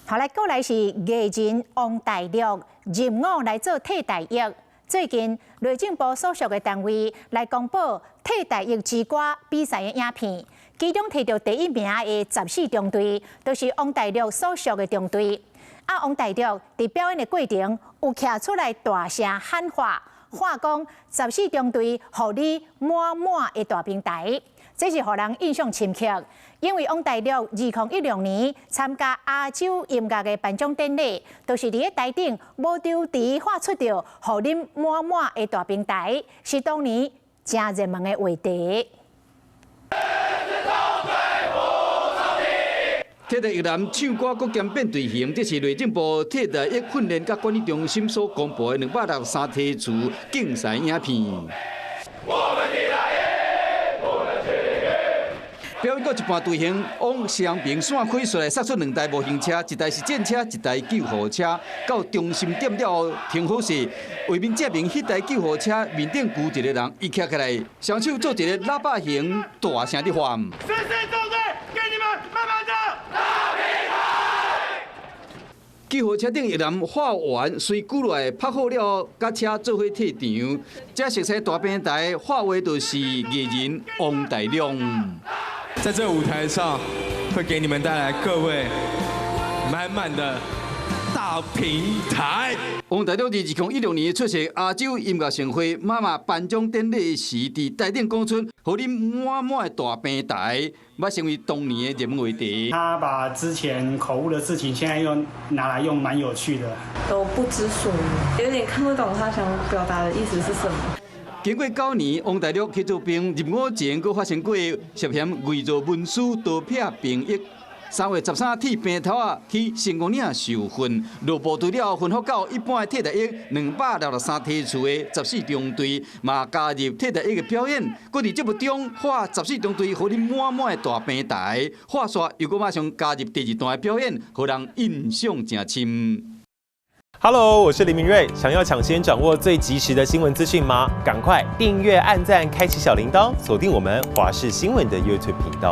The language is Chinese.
后来过来是艺人王大陆入伍来做替代役。最近内政部所属的单位来公布替代役之歌比赛的影片，其中摕到第1名的14中队，就是王大陆所属的中队。王大陆伫表演的过程有徛出来大声喊话，话讲14中队互你满满的大平台，这是互人印象深刻。因为王大陆2016年参加亚洲音乐的颁奖典礼，就是伫个台顶无丢地画出着“互恁满满的大平台”，是当年真热门的话题。替代役男唱歌搁兼变队形，这是内政部替代役训练甲管理中心所公布的263题词竞赛影片。表演过一半队形，往双屏线开出来，杀出2台模型车，一台是战车，一台救护车。到中心点了后停好势，为民证明，迄台救护车面顶扶一个人，伊徛起来，双手做一个喇叭形，大声地喊。14中队，给你们慢慢走，大平台。救护车顶役男画完，随鼓落来拍好了，甲车做伙退场。这熟悉大平台画画就是艺人王大陆。在这舞台上，会给你们带来各位满满的大平台。王大陆2016年出席亚洲音乐盛会妈妈颁奖典礼时，伫台顶讲出“互你满满的大平台”，要成为当年的热门话题。他把之前口误的事情，现在又拿来用，蛮有趣的。都不知所云，有点看不懂他想表达的意思是什么。经过9年，王大陆去做兵，入伍前佫发生过涉嫌伪造文书、盗撇兵役。3月13日平头啊去成功岭受训，落部队了分发到一般的替代役263梯次的14中队，嘛加入替代役的表演。佫伫节目中画14中队，互你满满的大平台。话说又佫马上加入第2段的表演，互人印象真深。Hello， 我是林明瑞。想要抢先掌握最及时的新闻资讯吗？赶快订阅、按赞、开启小铃铛，锁定我们华视新闻的 YouTube 频道。